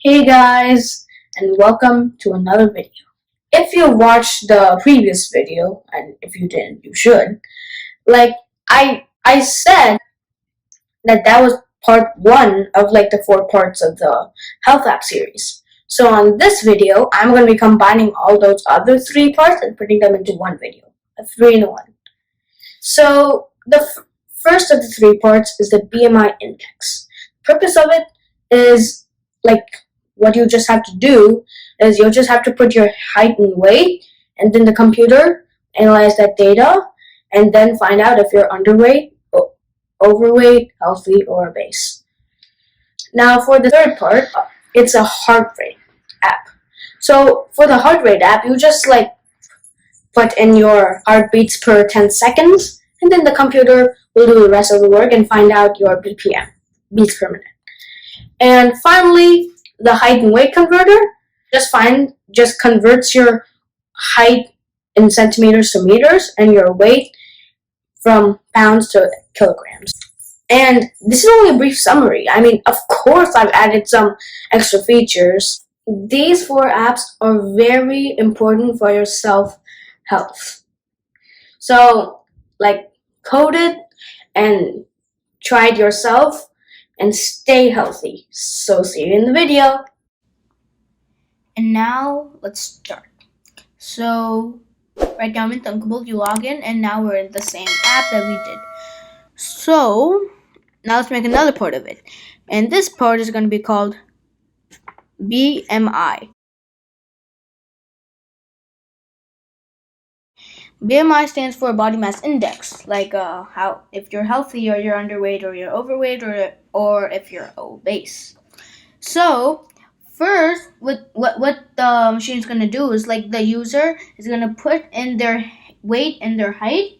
Hey guys, and welcome to another video. If you watched the previous video, and if you didn't, you should. Like I said that was part one of the four parts of the health app series. So on this video, I'm going to be combining all those other three parts and putting them into one video, a 3-in-1. So the first of the three parts is the BMI Index. The purpose of it is what you just have to do is you'll just have to put your height and weight, and then the computer analyze that data and then find out if you're underweight, overweight, healthy, or obese. Now for the third part, it's a heart rate app. So for the heart rate app, you just put in your heartbeats per 10 seconds, and then the computer will do the rest of the work and find out your BPM, beats per minute. And finally, the height and weight converter just converts your height in centimeters to meters and your weight from pounds to kilograms. And this is only a brief summary. I mean, of course, I've added some extra features. These four apps are very important for your self-health. So, code it and try it yourself and stay healthy. So, see you in the video. And now let's start. So right now I'm in Thunkable, you log in, and now we're in the same app that we did. So now let's make another part of it. And this part is going to be called BMI. BMI stands for body mass index, like how if you're healthy or you're underweight or you're overweight or if you're obese. So first, what the machine is gonna do is the user is gonna put in their weight and their height,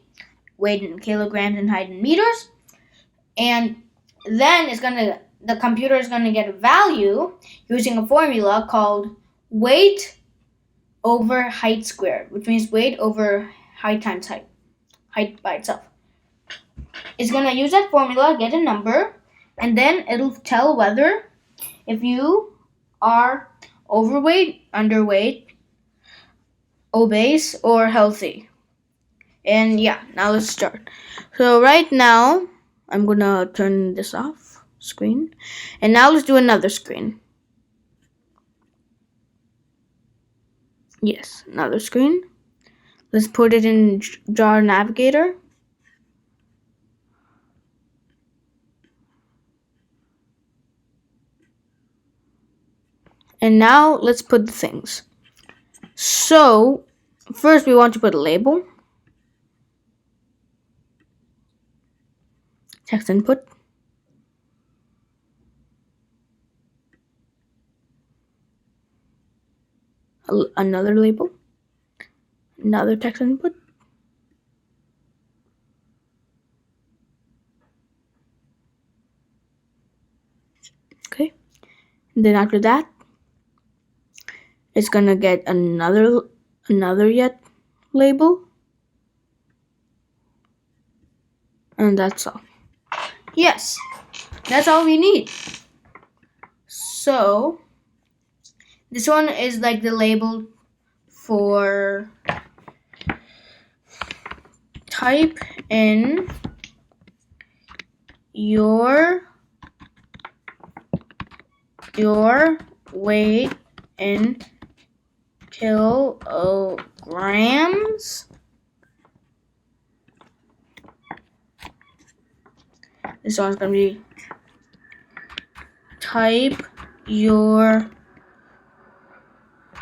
weight in kilograms and height in meters, and then the computer is gonna get a value using a formula called weight over height squared, which means weight over height times height by itself. It's gonna use that formula, get a number, and then it'll tell whether if you are overweight, underweight, obese, or healthy. And yeah, now let's start. So right now, I'm gonna turn this off screen. And now let's do another screen. Yes, another screen. Let's put it in Jar Navigator. And now let's put the things. So first we want to put a label, text input, another label, another text input, okay. And then after that, it's gonna get another yet label, and that's all. Yes, that's all we need. So this one is like the label for type in your weight in kilograms. This one's gonna be type your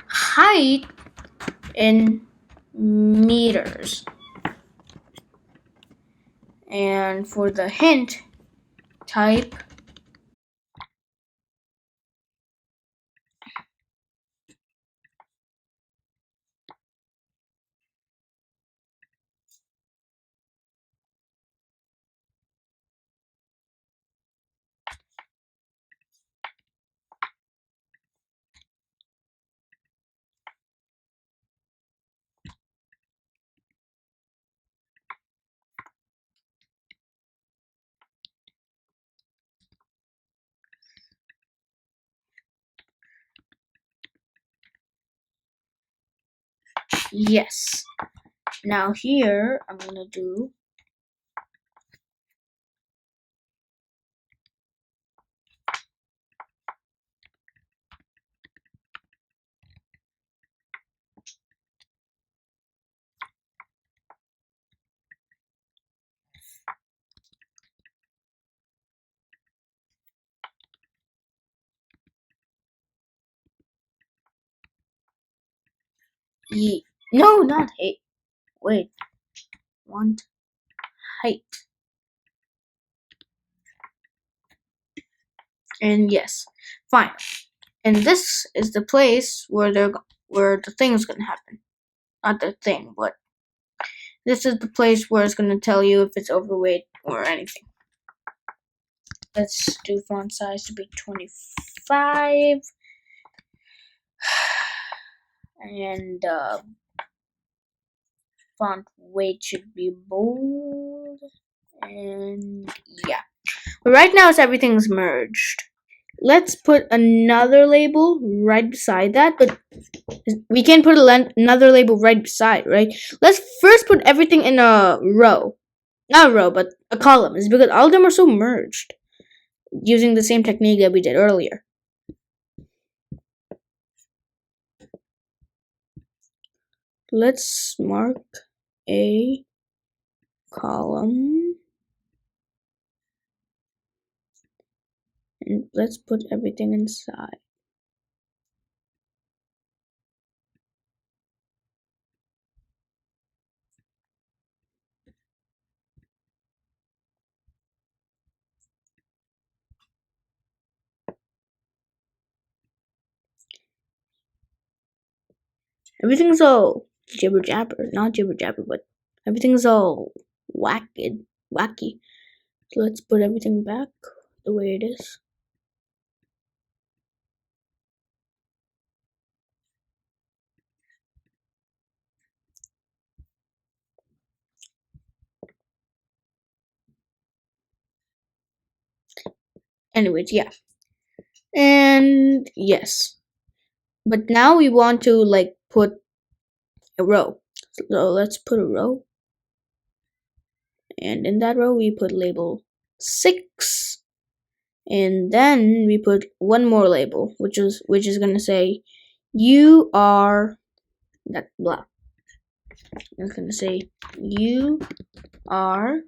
height in meters. And for the hint, type Yes. Now here, I'm gonna do no, not height. Wait, want height. And yes, fine. And this is the place where the thing's gonna happen. Not the thing, but this is the place where it's gonna tell you if it's overweight or anything. Let's do font size to be 25. And font weight should be bold. And yeah. But right now everything's merged. Let's put another label right beside that, but we can't put another label right beside, right? Let's first put everything in a row. Not a row, but a column. It's because all of them are so merged using the same technique that we did earlier. Let's mark a column. And let's put everything inside. Everything's all jibber jabber. Not jibber jabber, but everything's all wacky. So let's put everything back the way it is. Anyways, yeah. And yes. But now we want to like put a row. So let's put a row. And in that row we put label 6. And then we put one more label, which is gonna say you are that blah. It's gonna say you are,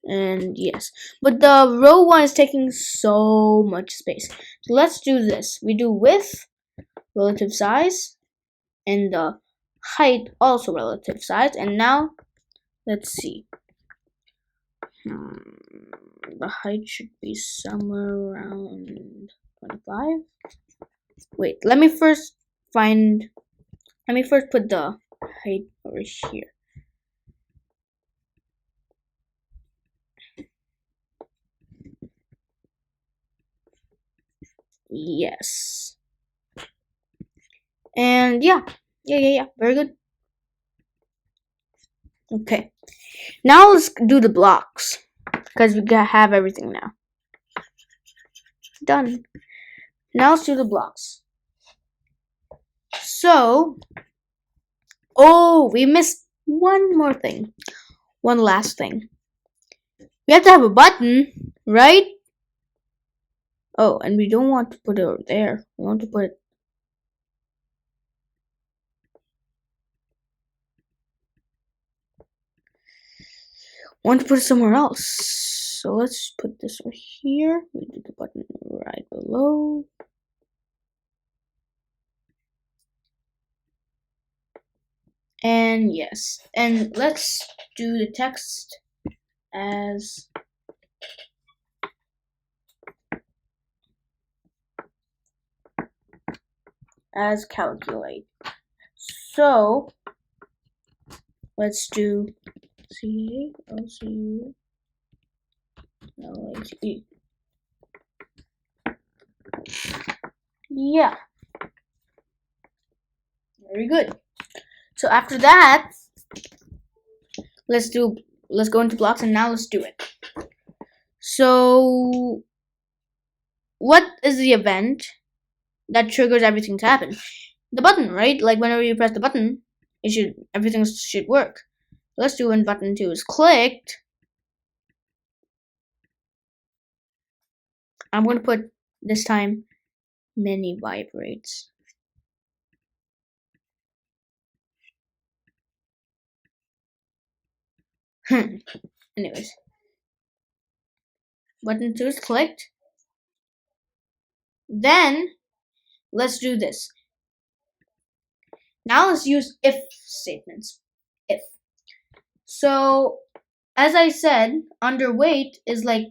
and yes, but the row one is taking so much space. So let's do this. We do width, relative size, and the height also relative size. And now let's see. The height should be somewhere around 25. Wait, let me first put the height over here. Yes. And yeah, very good. Okay, now let's do the blocks because we have everything now. Done. Now let's do the blocks. So, we missed one more thing. One last thing. We have to have a button, right? Oh, and we don't want to put it over there. We want to put it somewhere else. So let's put this over here. We do the button right below. And yes, and let's do the text as calculate. So let's do CALCULATE. Yeah. Very good. So after that, let's go into blocks, and now let's do it. So what is the event that triggers everything to happen? the button, right? Like whenever you press the button, everything should work. Let's do when button 2 is clicked. I'm going to put this time many vibrates. Anyways, button 2 is clicked. Then let's do this. Now let's use if statements. If. So as I said, underweight is less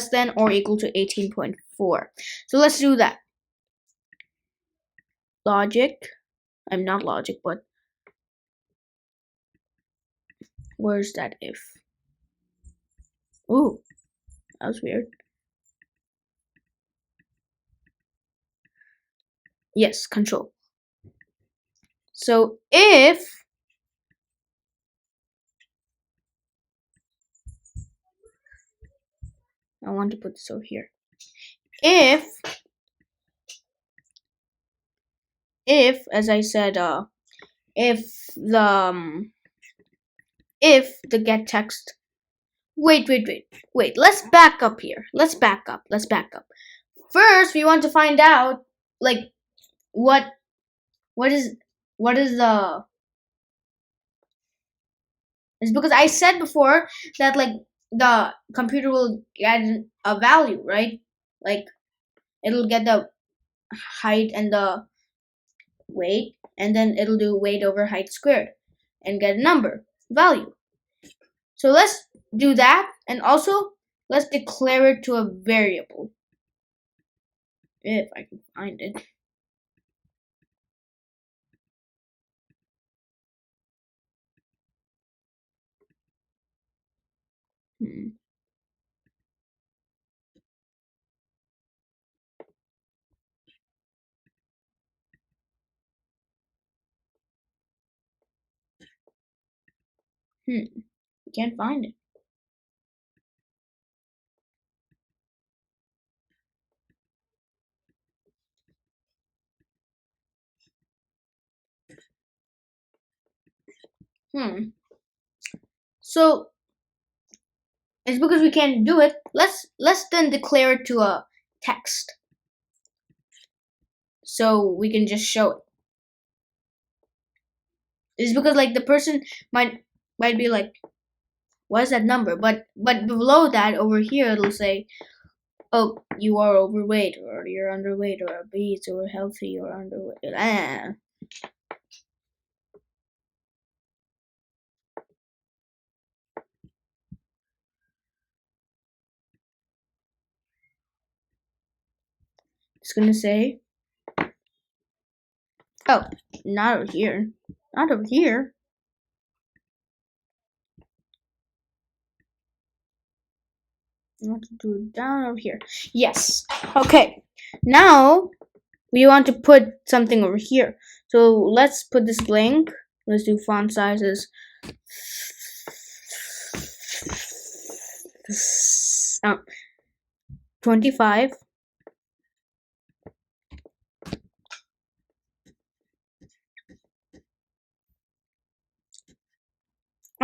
than or equal to 18.4. So let's do that. Logic. I'm not logic, but where's that if? Ooh, that was weird. Yes, control. So if I want to put this over here. If as I said, if the get text. Wait. Let's back up here. Let's back up. First, we want to find out like what is the. It's because I said before that like the computer will get a value, right? Like it'll get the height and the weight, and then it'll do weight over height squared and get a number value. So let's do that, and also let's declare it to a variable if I can find it. Can't find it. So it's because we can't do it. Let's then declare it to a text, so we can just show it. It's because like the person might be like, what is that number? But below that over here it'll say, oh, you are overweight, or you're underweight, or obese, or healthy, or underweight. It's gonna say, oh, not over here. Not over here. I want to do it down over here. Yes. Okay. Now we want to put something over here. So let's put this blank. Let's do font sizes. 25.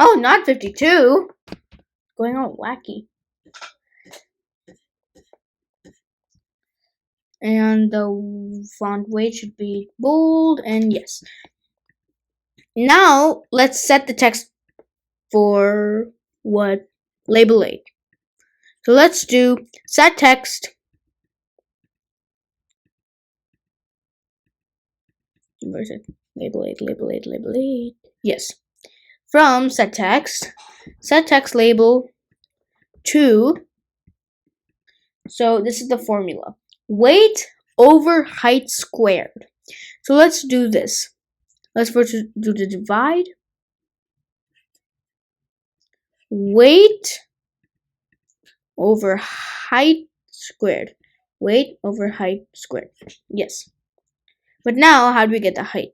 Oh, not 52. Going all wacky. And the font weight should be bold, and yes. Now let's set the text for what? Label 8. So let's do set text. Where's it? Label 8. Yes. From set text label 2. So this is the formula. Weight over height squared. So let's do this. Let's first do the divide. Weight over height squared. Weight over height squared. Yes. But now, how do we get the height?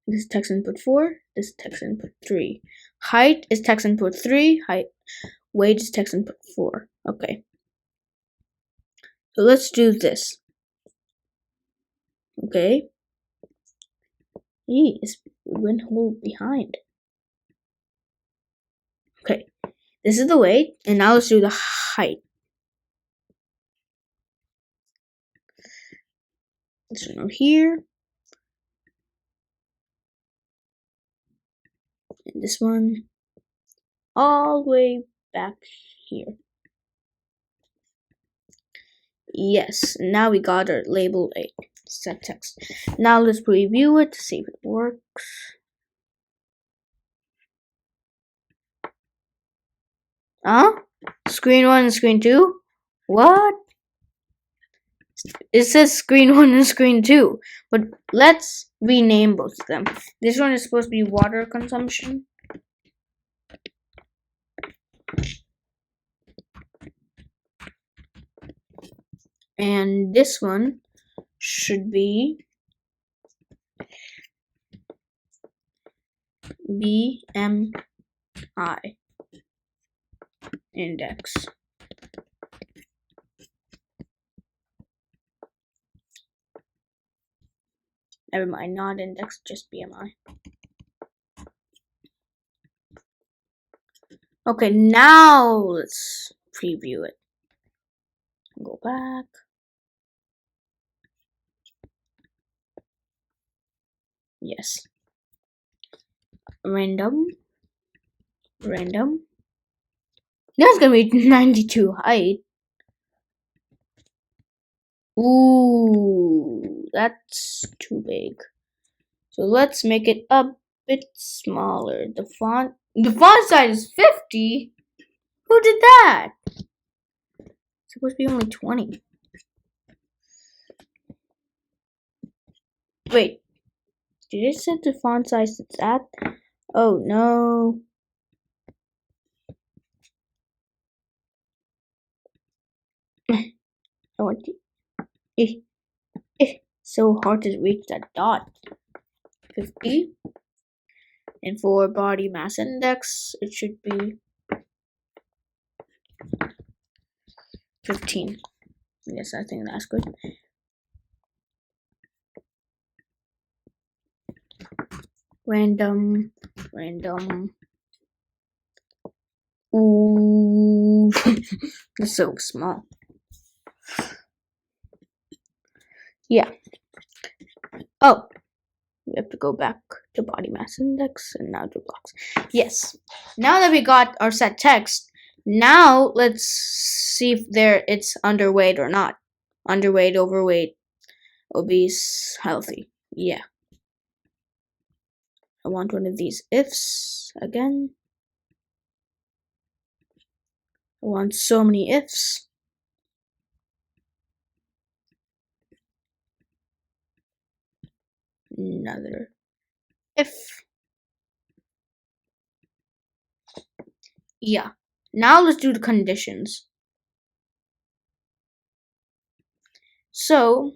This is text input 4. This is text input 3. Height is text input 3. Weight is text input 4. Okay. So let's do this. Okay. It went whole behind. Okay. This is the weight, and now let's do the height. This one over here. And this one all the way back here. Yes, now we got our label A set text. Now let's preview it to see if it works. Huh? Screen 1 and screen 2? What? It says screen 1 and screen 2, but let's rename both of them. This one is supposed to be water consumption. And this one should be BMI Index. Never mind, not index, just BMI. Okay, now let's preview it. Go back. Yes. Random. That's gonna be 92 height. Ooh, that's too big. So let's make it a bit smaller. The font size is 50. Who did that? It's supposed to be only 20. Wait, did it set the font size to that? Oh no. I want to. So hard to reach that dot. 50. And for body mass index, it should be 15. Yes, I think that's good. Random. Ooh, it's so small. Yeah. Oh, we have to go back to body mass index and now do blocks. Yes. Now that we got our set text, now let's see if it's underweight or not. Underweight, overweight, obese, healthy. Yeah. I want one of these ifs again. I want so many ifs. Another if. Yeah. Now let's do the conditions. So,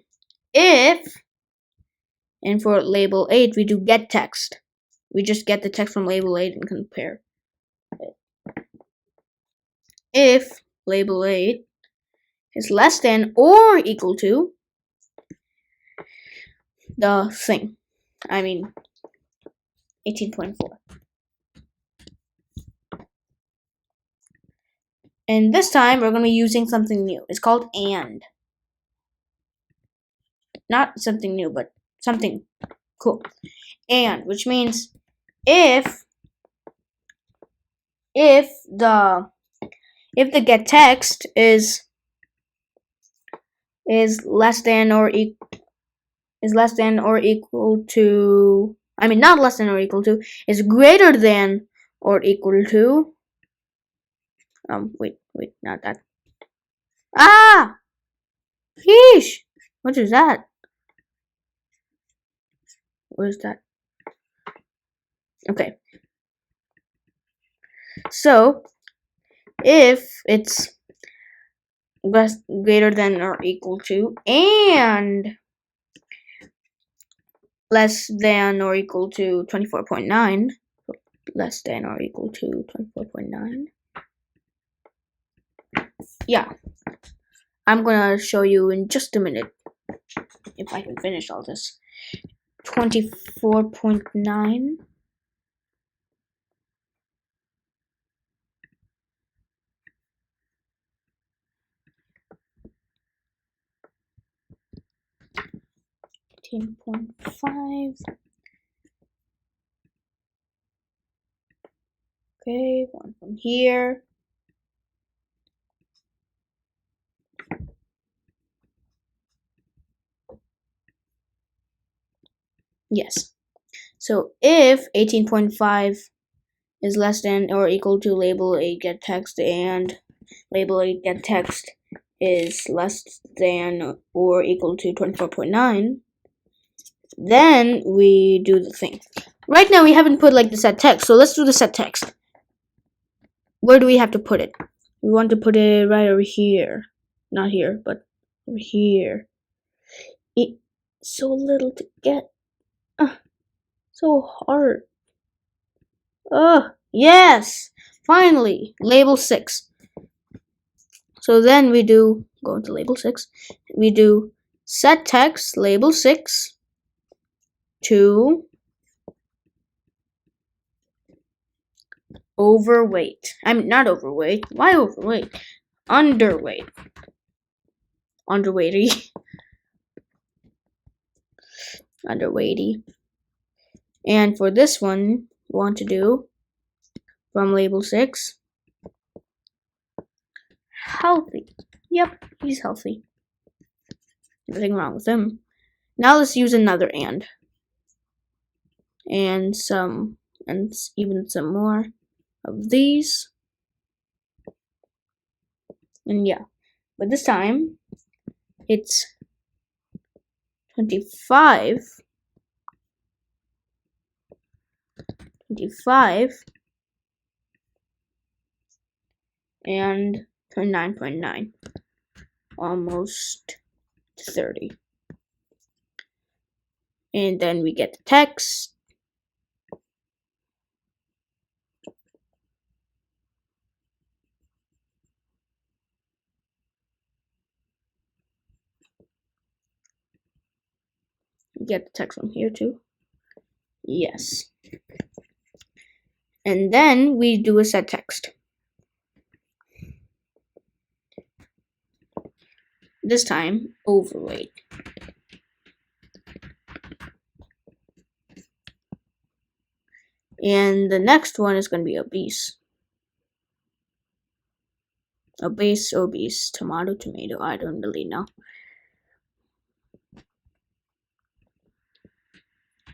if, and for label 8, we do get text. We just get the text from label 8 and compare it. If label 8 is less than or equal to the thing. I mean, 18.4. And this time, we're going to be using something new. It's called AND. Not something new, but something cool. AND, which means if the get text is less than or equal to, I mean, not less than or equal to, is greater than or equal to, wait, not that. Ah! Yeesh! What is that? What is that? Okay. So, if it's greater than or equal to, and less than or equal to 24.9, less than or equal to 24.9. Yeah. I'm gonna show you in just a minute if I can finish all this. 24.9. .5. Okay, one from here. Yes. So if 18.5 is less than or equal to label a get text and label a get text is less than or equal to 24.9, then we do the thing. Right now we haven't put like the set text, so let's do the set text. Where do we have to put it? We want to put it right over here. Not here, but over here. It's so little to get. So hard. Yes! Finally! Label 6. So then we do, go into label 6, we do set text label 6 to overweight. I'm not overweight. Why overweight? Underweight. Underweighty. Underweighty. And for this one, we want to do from label 6 healthy. Yep, he's healthy. Nothing wrong with him. Now let's use another and some, and even some more of these. And yeah, but this time it's 25 and 29.9, almost 30. And then we get the text. We get the text from here too. Yes. And then we do a set text. This time, overweight. And the next one is going to be obese. Obese, tomato, I don't really know.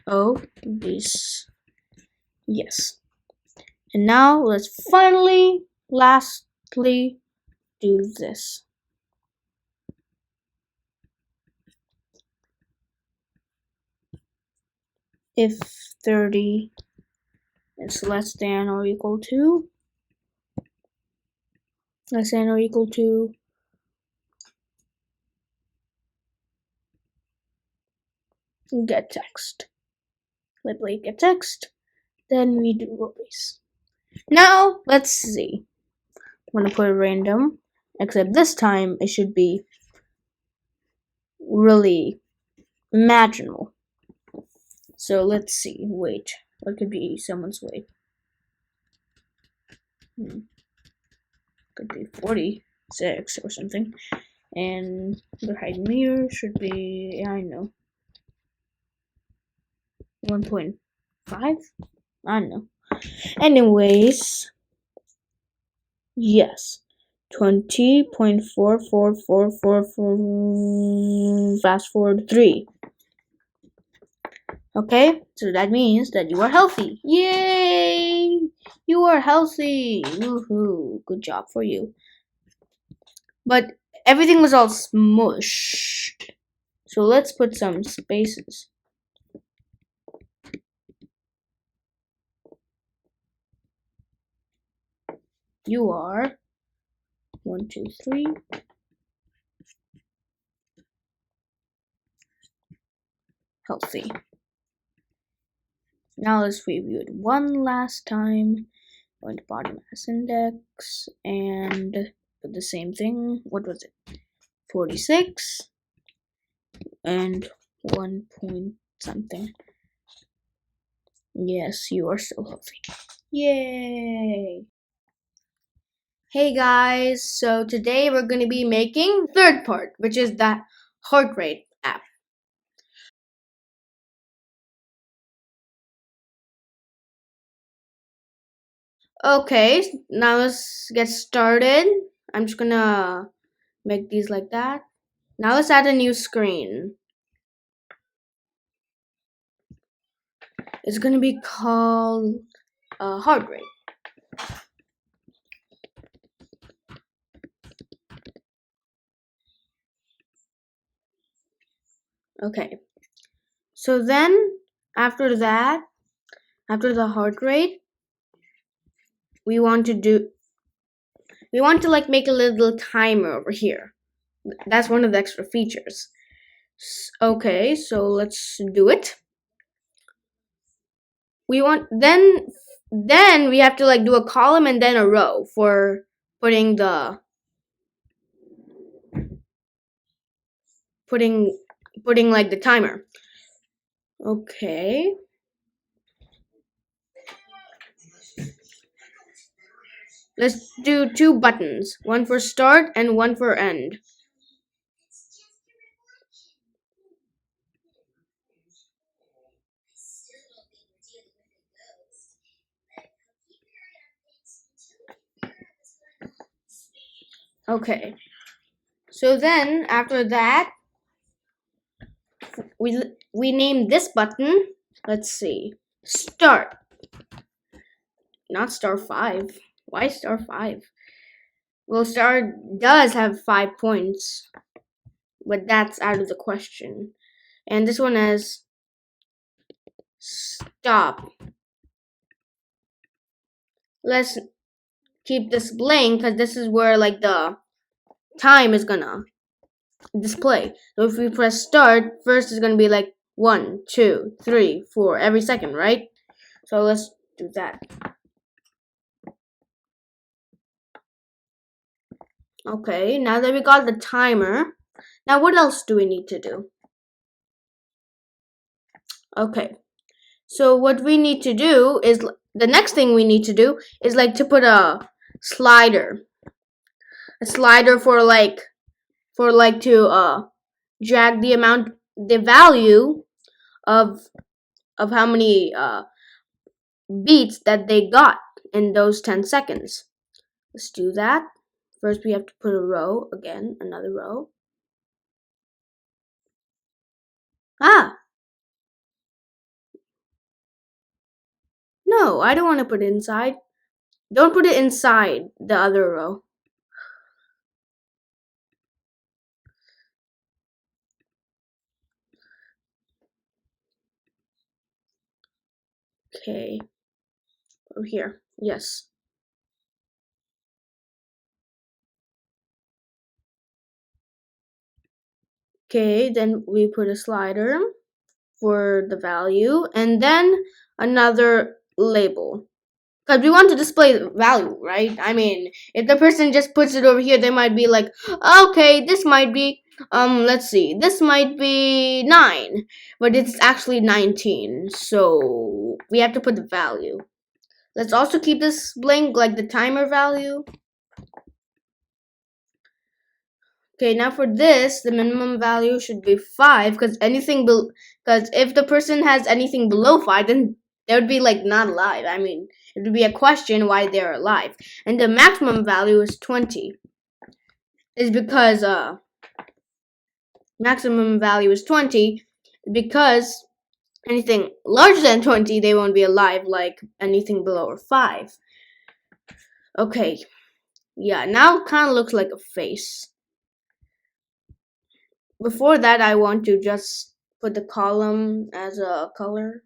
Obese. Yes. And now let's lastly do this. If 30 is less than or equal to get text. Label get text. Then we do obese. Now let's see. I'm gonna put a random, except this time it should be really imaginable. So let's see. Weight. What could be someone's weight? Could be 46 or something. And the height meter should be, I don't know, 1.5? I don't know. Anyways, yes. 20.44444 fast forward 3. Okay, so that means that you are healthy. Yay! You are healthy. Woohoo! Good job for you. But everything was all smushed. So let's put some spaces. You are 1, 2, 3. Healthy. Now let's review it one last time. Go into body mass index and do the same thing. What was it? 46 and 1 point something. Yes, you are so healthy. Yay! Hey guys, so today we're going to be making the third part, which is the heart rate app. Okay, now let's get started. I'm just gonna make these like that. Now let's add a new screen. It's gonna be called heart rate. Okay, so then after that, after the heart rate, we want to like make a little timer over here. That's one of the extra features. Okay, so let's do it. We want then we have to like do a column and then a row for putting the putting like the timer. Okay. Let's do 2 buttons, one for start and one for end. Okay. So then after that, we name this button, let's see, start. Not star 5. Why star 5? Well, star does have 5 points, but that's out of the question. And this one has stop. Let's keep this blank because this is where like the time is gonna display. So if we press start, first is gonna be like 1, 2, 3, 4 every second, right? So let's do that. Okay, now that we got the timer, now what else do we need to do? Okay, so what we need to do is the next thing we need to do is like to put a slider for like to drag the value of how many beats that they got in those 10 seconds. Let's do that. First we have to put a row again, another row. No, I don't want to put it inside. Don't put it inside the other row. Okay. Over here. Yes. Okay, then we put a slider for the value and then another label. Because we want to display the value, right? I mean, if the person just puts it over here, they might be like, okay, this might be, let's see, this might be 9, but it's actually 19. So we have to put the value. Let's also keep this blank, like the timer value. Okay, now for this, the minimum value should be 5 because because if the person has anything below 5, then they would be like not alive. I mean, it would be a question why they're alive. And the maximum value is 20. Is because maximum value is 20 because anything larger than 20 they won't be alive, like anything below 5. Okay. Yeah, now it kind of looks like a face. Before that, I want to just put the column as a color.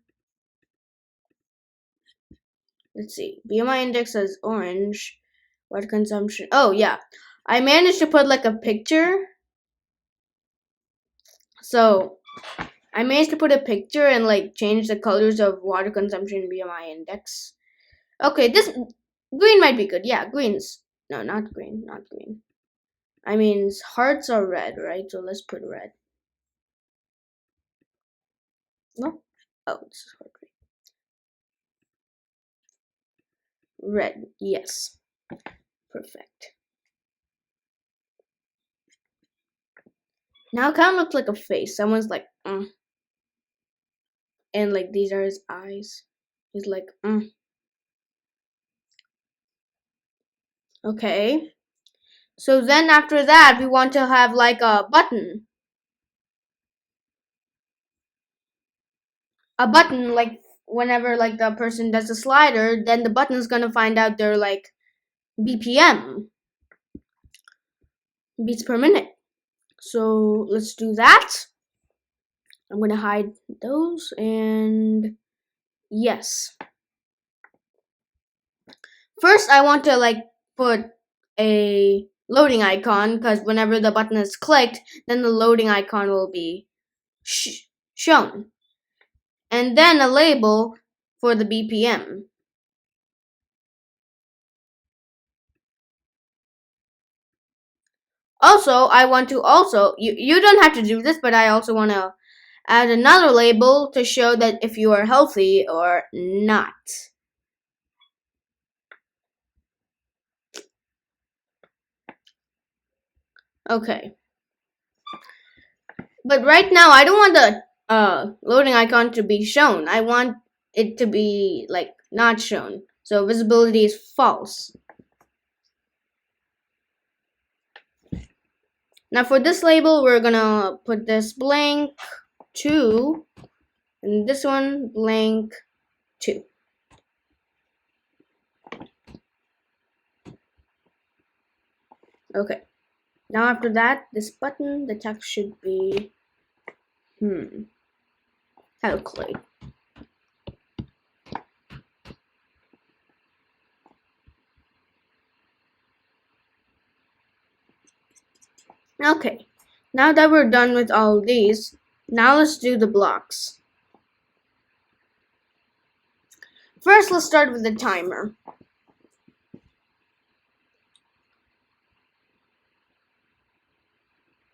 Let's see. BMI Index as orange. Water consumption. Oh, yeah. I managed to put like a picture. So, I managed to put a picture and like change the colors of water consumption BMI Index. Okay, this green might be good. Yeah, greens. No, not green. Not green. I mean, hearts are red, right? So let's put red. No? Oh, this is heart rate. Red, yes. Perfect. Now it kind of looks like a face. Someone's like, and like these are his eyes. He's like, Okay. So then after that, we want to have like a button. A button, like whenever like the person does the slider, then the button is gonna find out their like BPM, beats per minute. So let's do that. I'm gonna hide those and yes. First, I want to like put a loading icon because whenever the button is clicked, then the loading icon will be shown. And then a label for the BPM. Also, I want to you don't have to do this, but I also want to add another label to show that if you are healthy or not. Okay. But right now, I don't want the loading icon to be shown. I want it to be like not shown. So visibility is false. Now for this label, we're gonna put this blank 2 and this one blank 2. Okay. Now after that, this button, the text should be calculate. Okay, now that we're done with all of these, now let's do the blocks. First, let's start with the timer.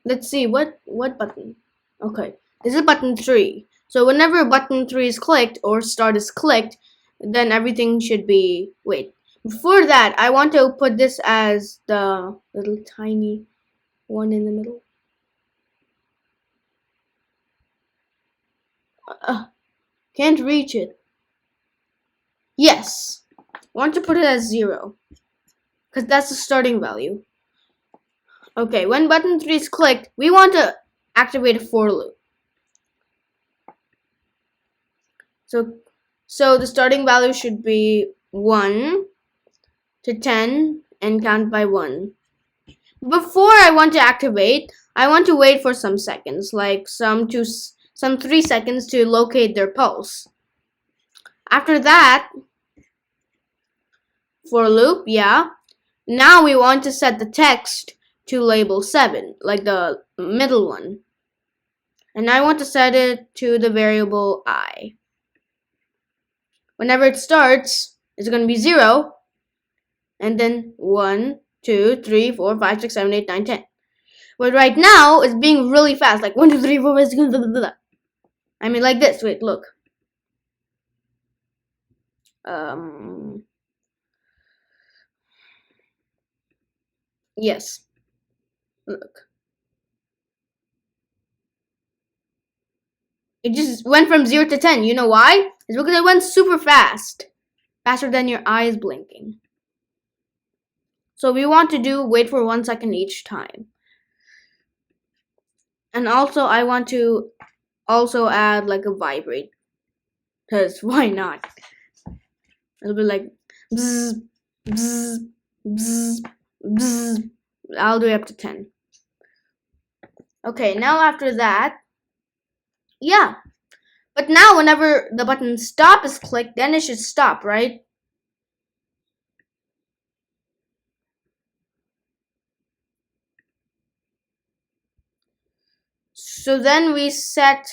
Let's see, what button? Okay, this is button 3. So whenever button 3 is clicked or start is clicked, then everything should be, wait. Before that, I want to put this as the little tiny one in the middle. Can't reach it. Yes, I want to put it as 0, because that's the starting value. Okay, when button 3 is clicked, we want to activate a for loop. So the starting value should be 1 to 10 and count by 1. Before I want to activate, I want to wait for some seconds, like some 3 seconds to locate their pulse. After that, for loop, yeah. Now we want to set the text to label 7, like the middle one. And I want to set it to the variable I. Whenever it starts, it's going to be 0. And then 1, 2, 3, 4, 5, 6, 7, 8, 9, 10. But right now, it's being really fast. Like 1, 2, 3, 4, 5, 6, blah, blah, blah. I mean, like this. Wait, look. Yes. Look. It just went from 0 to 10. You know why? It's because it went super fast. Faster than your eyes blinking. So we want to wait for 1 second each time. And also I want to add like a vibrate. Because why not? It'll be like bzz, bzz, bzz, bzz. I'll do it up to 10. Okay, now after that, yeah. But now whenever the button stop is clicked, then it should stop, right? So then we set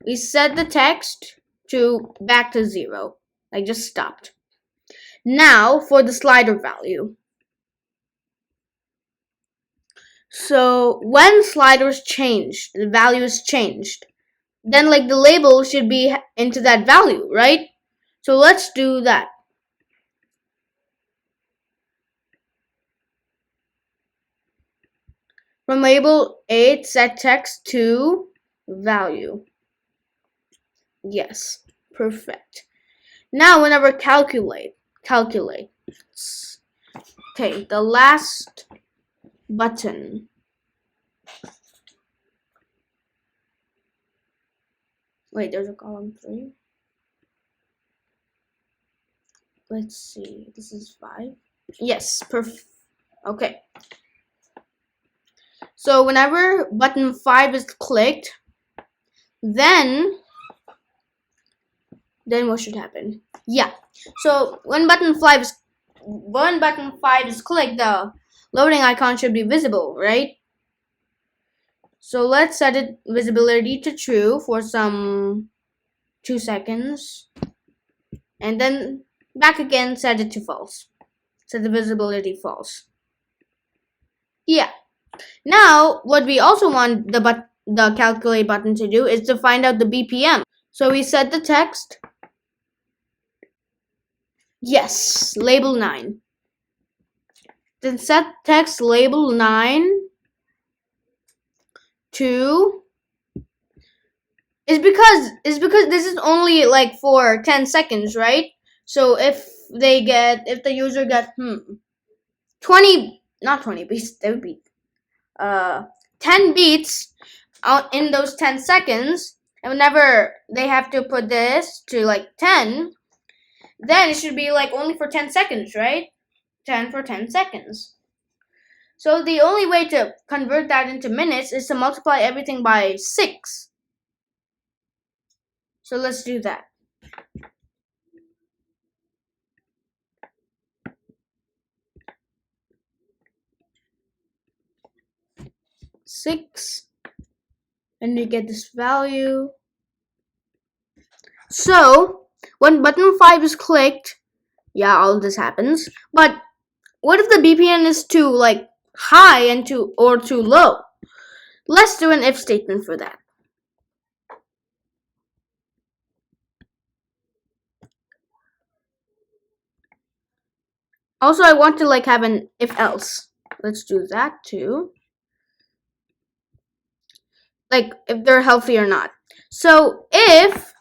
the text to back to 0. Like just stopped. Now for the slider value. So when sliders change, the value is changed, then like the label should be into that value, right? So let's do that. From label 8, set text to value. Yes, perfect. Now whenever calculate. Okay, the last button. Wait, there's a column 3. Let's see, this is 5. Yes, perfect. Okay. So whenever button 5 is clicked, then what should happen? Yeah. So when button 5 is clicked, the loading icon should be visible, right? So let's set it visibility to true for some 2 seconds. And then back again, set it to false. Set the visibility false. Yeah. Now, what we also want the calculate button to do is to find out the BPM. So we set the text. Yes, label 9. Then set text label 9 to because this is only like for 10 seconds, right? So if the user gets 20, not 20 beats, that would be 10 beats in those 10 seconds, and whenever they have to put this to like 10, then it should be like only for 10 seconds, right? 10 for 10 seconds. So the only way to convert that into minutes is to multiply everything by 6. So let's do that. Six, and you get this value. So when button 5 is clicked, yeah, all this happens. But what if the BPM is too like high and too low? Let's do an if statement for that. Also, I want to like have an if else. Let's do that too. Like if they're healthy or not. So if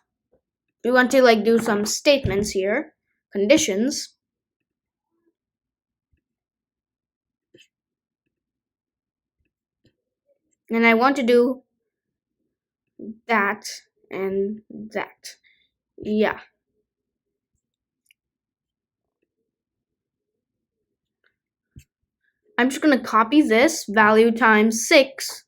we want to like do some statements here, conditions. And I want to do that and that. Yeah. I'm just going to copy this value times 6.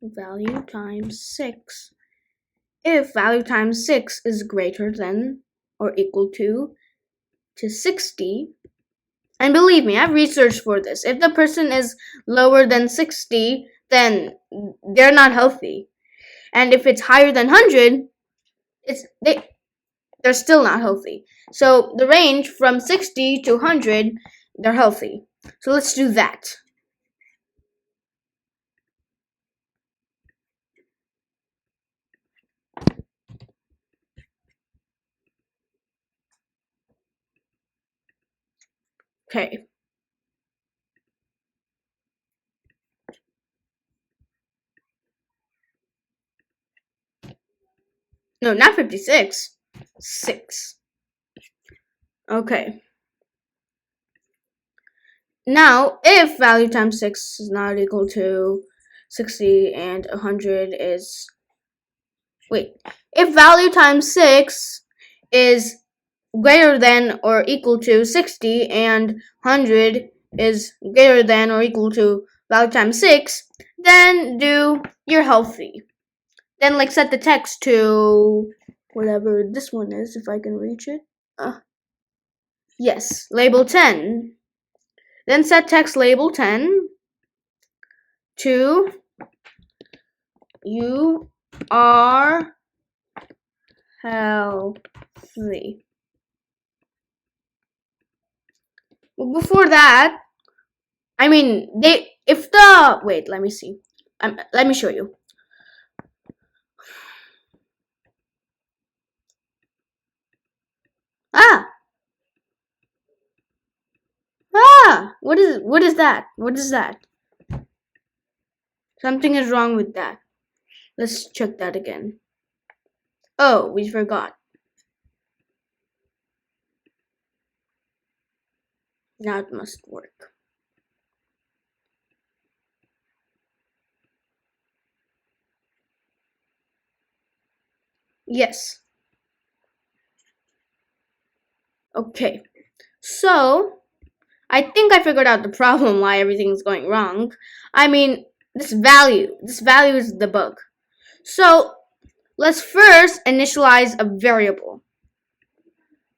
Value times 6. If value times 6 is greater than or equal to 60, and believe me, I've researched for this. If the person is lower than 60, then they're not healthy. And if it's higher than 100, they're still not healthy. So the range from 60 to 100, they're healthy. So let's do that. Okay. No, not 56. 6. Okay. Now, if value times 6 is not equal to 60 and 100 is... Wait. If value times 6 is greater than or equal to 60 and 100 is greater than or equal to value times 6, then do you're healthy. Then like set the text to whatever this one is, if I can reach it. Yes, label 10. Then set text label 10 to you are healthy. Well, before that, I mean, wait, let me see. Let me show you. Ah, what is that? What is that? Something is wrong with that. Let's check that again. Oh, we forgot. Now it must work. Yes. Okay. So, I think I figured out the problem why everything's going wrong. I mean, this value is the bug. So, let's first initialize a variable.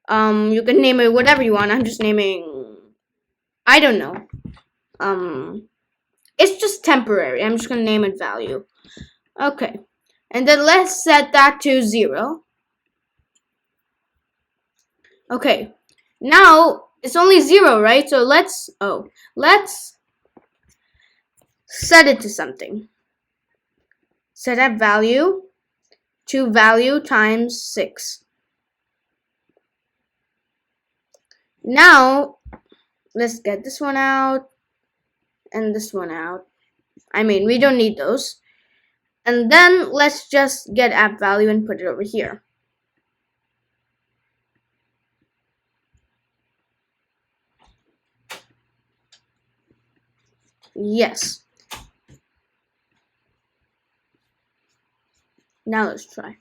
You can name it whatever you want. I'm just naming, I don't know. It's just temporary. I'm just gonna name it value. Okay. And then let's set that to 0. Okay. Now it's only 0, right? So let's set it to something. Set that value to value times 6. Now let's get this one out and this one out. I mean, we don't need those. And then let's just get app value and put it over here. Yes. Now let's try.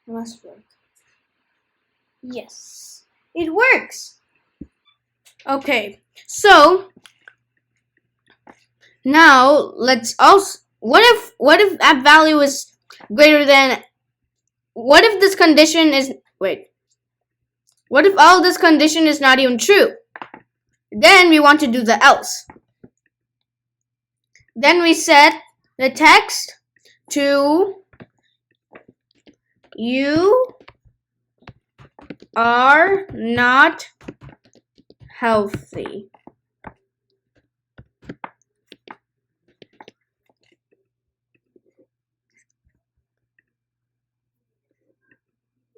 It must work. Yes, it works. Okay, so now let's also, what if app value is greater than, what if this condition is, wait, what if all this condition is not even true? Then we want to do the else. Then we set the text to you are not healthy.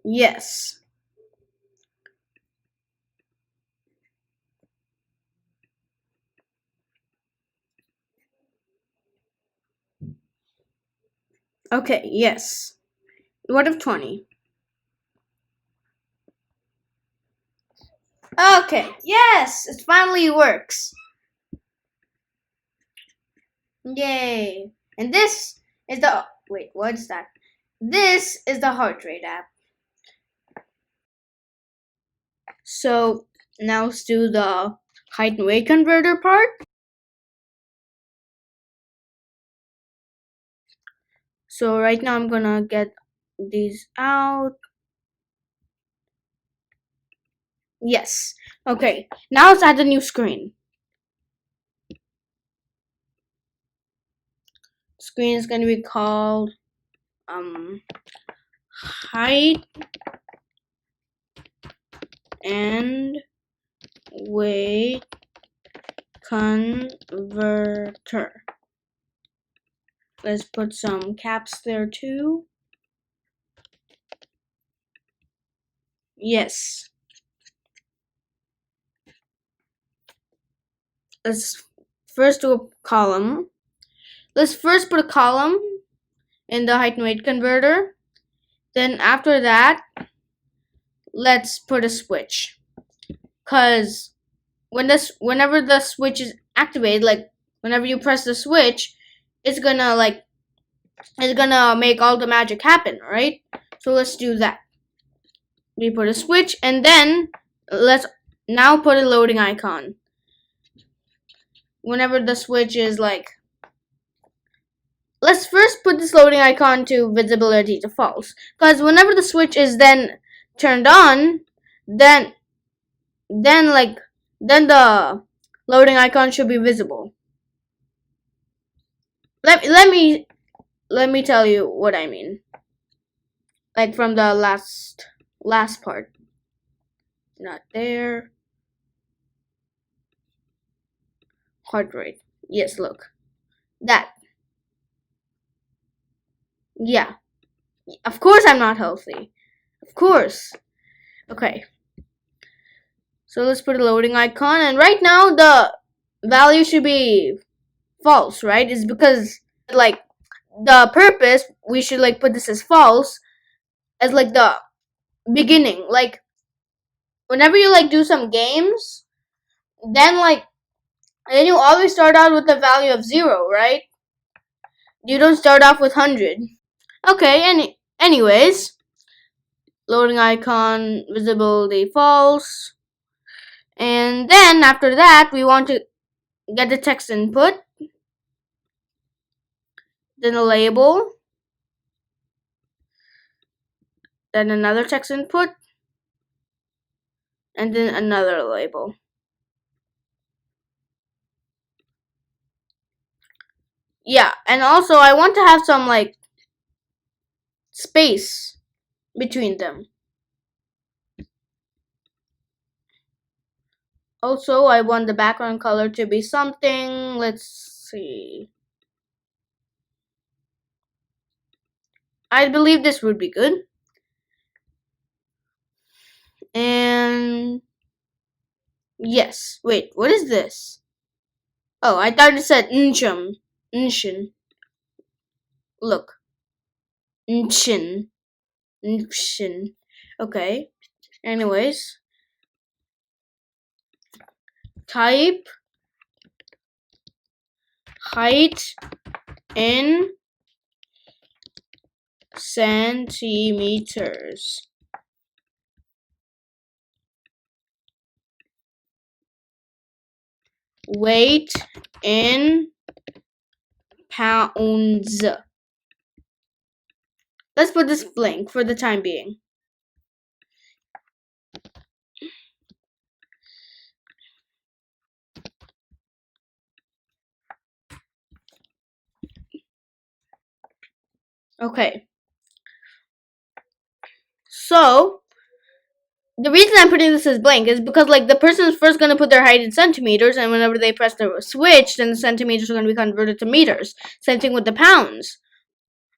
Yes. Okay, yes. What if 20? Okay, yes, it finally works. Yay. And this is the, wait, what's that? This is the heart rate app. So now let's do the height and weight converter part. So right now I'm gonna get these out. Yes. Okay, now let's add a new screen. Screen is gonna be called height and weight converter. Let's put some caps there too. Yes. Let's first do a column. Let's first put a column in the height and weight converter. Then after that, let's put a switch. Cause whenever the switch is activated, like whenever you press the switch, it's gonna make all the magic happen, right? So let's do that. We put a switch and then let's now put a loading icon. Whenever the switch is like let's first put this loading icon to visibility to false, because whenever the switch is then turned on, then then then the loading icon should be visible. Let me tell you what I mean. Like from the last part. Not there. Heart rate. Yes, look. That. Yeah. Of course I'm not healthy. Of course. Okay. So let's put a loading icon, and right now the value should be false, right? It's because like the purpose we should like put this as false as like the beginning. Like whenever you like do some games, then you always start out with the value of 0, right? You don't start off with 100. Okay, anyways, loading icon, visibility false. And then after that, we want to get the text input, then a label, then another text input, and then another label. Yeah, and also I want to have some like space between them. Also, I want the background color to be something. Let's see. I believe this would be good. And yes. Wait, what is this? Oh, I thought it said Nshin. Nshin. Look. Nshin. Nshin. Okay. Anyways. Type height in centimeters. Weight in pounds. Let's put this blank for the time being. Okay. So, the reason I'm putting this as blank is because like the person is first going to put their height in centimeters, and whenever they press the switch, then the centimeters are going to be converted to meters. Same thing with the pounds.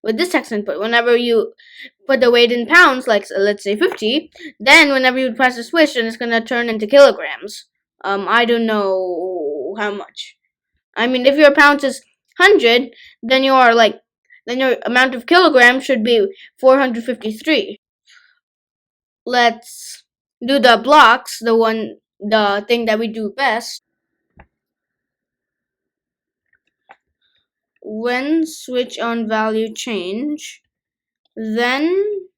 With this text input, whenever you put the weight in pounds, like let's say 50, then whenever you press the switch, then it's going to turn into kilograms. I don't know how much. I mean, if your pounds is 100, then your amount of kilograms should be 453. Let's do the blocks, the thing that we do best. When switch on value change, then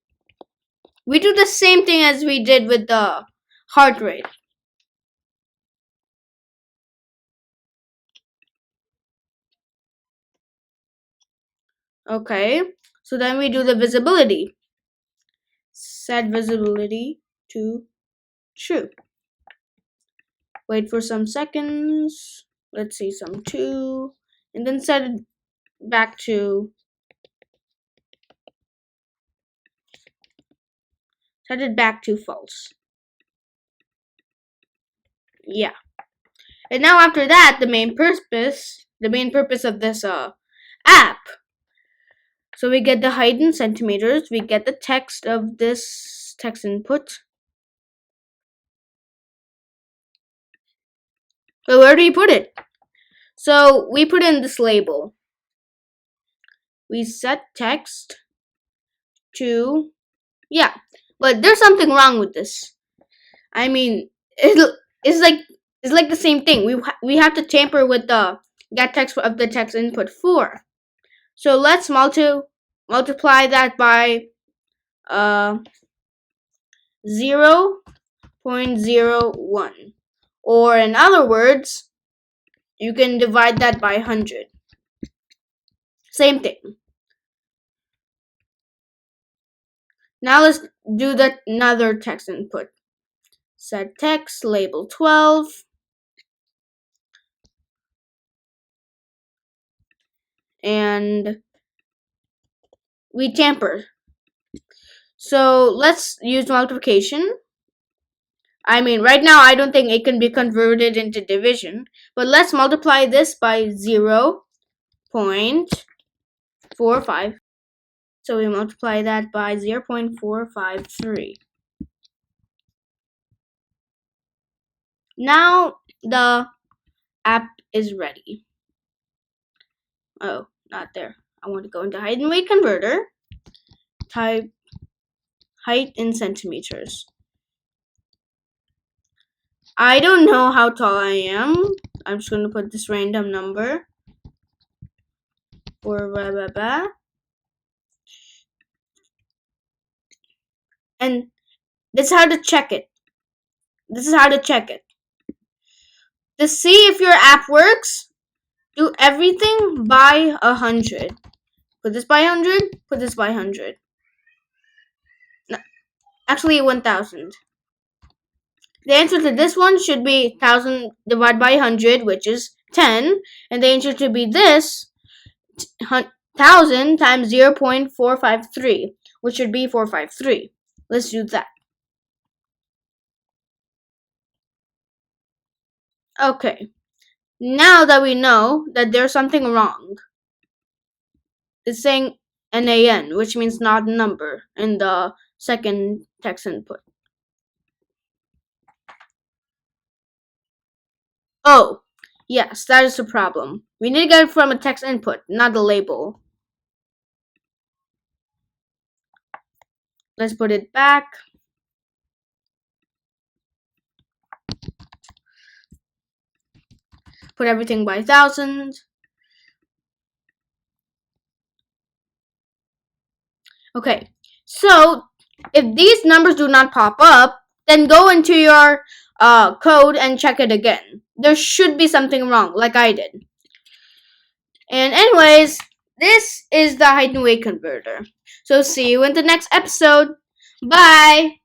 we do the same thing as we did with the heart rate. Okay, so then we do the visibility. Set visibility to true. Wait for some seconds. Let's see, some 2. And then set it back to false. Yeah. And now after that, the main purpose of this app. So we get the height in centimeters, we get the text of this text input. But where do you put it? So we put in this label. We set text to, yeah, but there's something wrong with this. I mean, it's like the same thing. We have to tamper with the get text of the text input 4. So let's multiply that by 0.01, or in other words, you can divide that by 100. Same thing. Now let's do another text input. Set text, label 12. And we tamper. So let's use multiplication. I mean, right now I don't think it can be converted into division, but let's multiply this by 0.45. So we multiply that by 0.453. Now the app is ready. Oh, not there. I want to go into height and weight converter. Type height in centimeters. I don't know how tall I am. I'm just going to put this random number. Or blah, blah, blah. And this is how to check it. To see if your app works, do everything by 100. Put this by 100, put this by 100. No, actually 1000. The answer to this one should be 1000 divided by 100, which is 10. And the answer should be this, 1000 times 0.453, which should be 453. Let's do that. Okay. Now that we know that there's something wrong, it's saying NaN, which means not a number, in the second text input. Oh, yes, that is the problem. We need to get it from a text input, not the label. Let's put it back. Put everything by 1000. Okay, so if these numbers do not pop up, then go into your code and check it again. There should be something wrong, like I did. And anyways, this is the height and weight converter. So see you in the next episode. Bye!